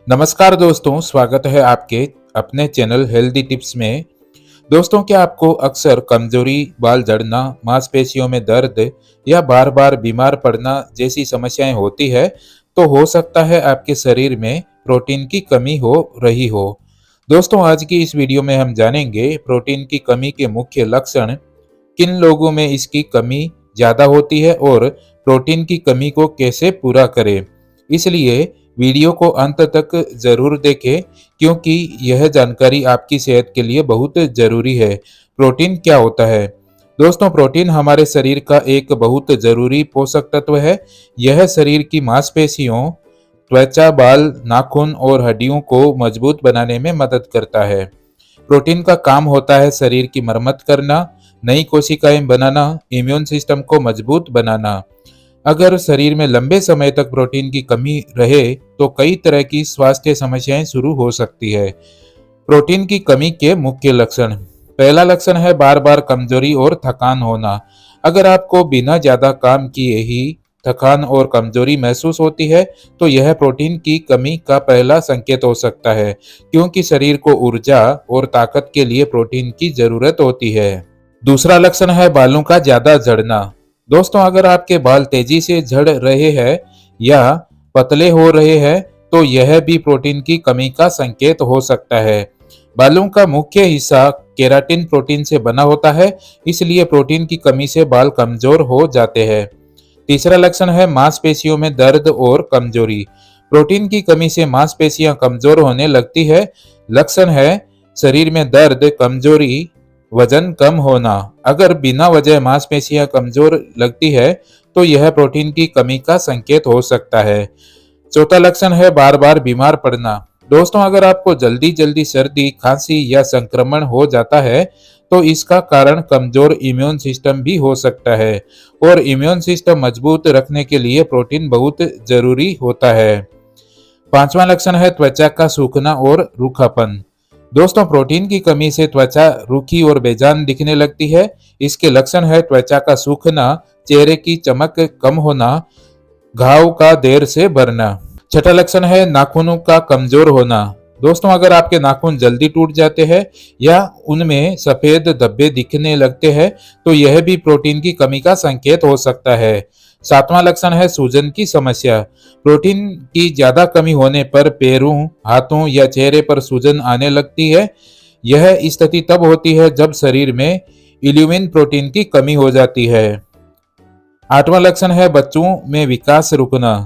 नमस्कार दोस्तों, स्वागत है आपके अपने चैनल हेल्दी टिप्स में। दोस्तों, क्या आपको अक्सर कमजोरी, बाल झड़ना, मांसपेशियों में दर्द या बार बार बीमार पड़ना जैसी समस्याएं होती है? तो हो सकता है आपके शरीर में प्रोटीन की कमी हो रही हो। दोस्तों, आज की इस वीडियो में हम जानेंगे प्रोटीन की कमी के मुख्य लक्षण, किन लोगों में इसकी कमी ज़्यादा होती है और प्रोटीन की कमी को कैसे पूरा करें। इसलिए वीडियो को अंत तक ज़रूर देखें, क्योंकि यह जानकारी आपकी सेहत के लिए बहुत ज़रूरी है। प्रोटीन क्या होता है? दोस्तों, प्रोटीन हमारे शरीर का एक बहुत ज़रूरी पोषक तत्व है। यह शरीर की मांसपेशियों, त्वचा, बाल, नाखून और हड्डियों को मजबूत बनाने में मदद करता है। प्रोटीन का काम होता है शरीर की मरम्मत करना, नई कोशिकाएं बनाना, इम्यून सिस्टम को मजबूत बनाना। अगर शरीर में लंबे समय तक प्रोटीन की कमी रहे तो कई तरह की स्वास्थ्य समस्याएं शुरू हो सकती है। प्रोटीन की कमी के मुख्य लक्षण। पहला लक्षण है बार बार कमजोरी और थकान होना। अगर आपको बिना ज्यादा काम किए ही थकान और कमजोरी महसूस होती है तो यह प्रोटीन की कमी का पहला संकेत हो सकता है, क्योंकि शरीर को ऊर्जा और ताकत के लिए प्रोटीन की जरूरत होती है। दूसरा लक्षण है बालों का ज्यादा झड़ना। दोस्तों, अगर आपके बाल तेजी से झड़ रहे हैं या पतले हो रहे हैं तो यह भी प्रोटीन की कमी का संकेत हो सकता है। बालों का मुख्य हिस्सा केराटिन प्रोटीन से बना होता है, इसलिए प्रोटीन की कमी से बाल कमजोर हो जाते हैं। तीसरा लक्षण है मांसपेशियों में दर्द और कमजोरी। प्रोटीन की कमी से मांसपेशियां कमजोर होने लगती है। लक्षण है शरीर में दर्द, कमजोरी, वजन कम होना। अगर बिना वजह मांसपेशियां कमजोर लगती है तो यह प्रोटीन की कमी का संकेत हो सकता है। चौथा लक्षण है बार बार बीमार पड़ना। दोस्तों, अगर आपको जल्दी जल्दी सर्दी, खांसी या संक्रमण हो जाता है तो इसका कारण कमजोर इम्यून सिस्टम भी हो सकता है, और इम्यून सिस्टम मजबूत रखने के लिए प्रोटीन बहुत जरूरी होता है। पांचवा लक्षण है त्वचा का सूखना और रूखापन। दोस्तों, प्रोटीन की कमी से त्वचा रूखी और बेजान दिखने लगती है। इसके लक्षण है त्वचा का सूखना, चेहरे की चमक कम होना, घाव का देर से भरना। छठा लक्षण है नाखूनों का कमजोर होना। दोस्तों, अगर आपके नाखून जल्दी टूट जाते हैं या उनमें सफेद धब्बे दिखने लगते हैं तो यह भी प्रोटीन की कमी का संकेत हो सकता है। सातवां लक्षण है सूजन की समस्या। प्रोटीन की ज्यादा कमी होने पर पैरों, हाथों या चेहरे पर सूजन आने लगती है। यह स्थिति तब होती है जब शरीर में इल्यूमिन प्रोटीन की कमी हो जाती है। आठवां लक्षण है बच्चों में विकास रुकना।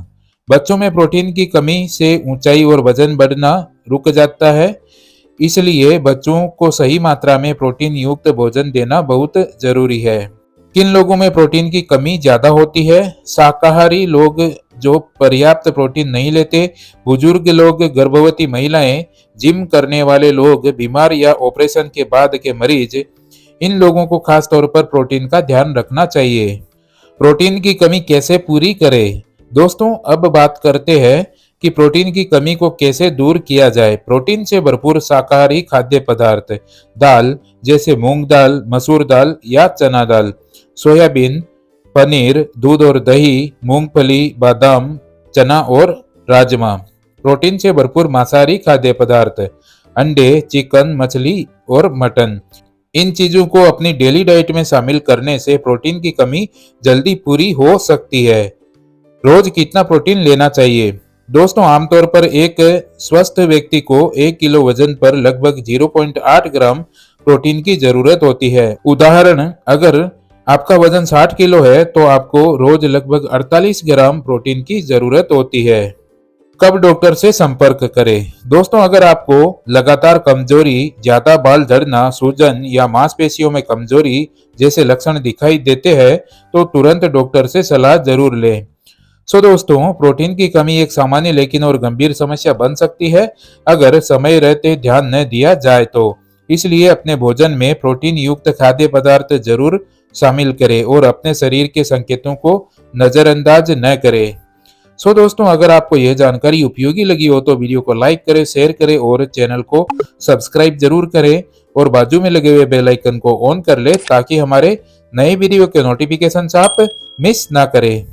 बच्चों में प्रोटीन की कमी से ऊंचाई और वजन बढ़ना रुक जाता है, इसलिए बच्चों को सही मात्रा में प्रोटीन युक्त भोजन देना बहुत जरूरी है। किन लोगों में प्रोटीन की कमी ज्यादा होती है? शाकाहारी लोग जो पर्याप्त प्रोटीन नहीं लेते, बुजुर्ग लोग, गर्भवती महिलाएं, जिम करने वाले लोग, बीमार या ऑपरेशन के बाद के मरीज, इन लोगों को खास तौर पर प्रोटीन का ध्यान रखना चाहिए। प्रोटीन की कमी कैसे पूरी करें? दोस्तों, अब बात करते हैं कि प्रोटीन की कमी को कैसे दूर किया जाए। प्रोटीन से भरपूर शाकाहारी खाद्य पदार्थ, दाल जैसे मूंग दाल, मसूर दाल या चना दाल, सोयाबीन, पनीर, दूध और दही, मूंगफली, बादाम, चना और राजमा। प्रोटीन से भरपूर मांसाहारी खाद्य पदार्थ, अंडे, चिकन, मछली और मटन। इन चीजों को अपनी डेली डाइट में शामिल करने से प्रोटीन की कमी जल्दी पूरी हो सकती है। रोज कितना प्रोटीन लेना चाहिए? दोस्तों, आमतौर पर एक स्वस्थ व्यक्ति को 1 किलो वजन पर लगभग 0.8 ग्राम प्रोटीन की जरूरत होती है। उदाहरण, अगर आपका वजन 60 किलो है तो आपको रोज लगभग 48 ग्राम प्रोटीन की जरूरत होती है। कब डॉक्टर से संपर्क करें? दोस्तों, अगर आपको लगातार कमजोरी, ज्यादा बाल झड़ना, सूजन या मांसपेशियों में कमजोरी जैसे लक्षण दिखाई देते हैं तो तुरंत डॉक्टर से सलाह जरूर लें। दोस्तों, प्रोटीन की कमी एक सामान्य लेकिन और गंभीर समस्या बन सकती है अगर समय रहते ध्यान न दिया जाए तो। इसलिए अपने भोजन में प्रोटीन युक्त खाद्य पदार्थ जरूर शामिल करें और अपने शरीर के संकेतों को नजरअंदाज न करें। दोस्तों, अगर आपको यह जानकारी उपयोगी लगी हो तो वीडियो को लाइक करें, शेयर करें और चैनल को सब्सक्राइब जरूर करें और बाजू में लगे हुए बेल आइकन को ऑन कर ले ताकि हमारे नए वीडियो के नोटिफिकेशन आप मिस ना करें।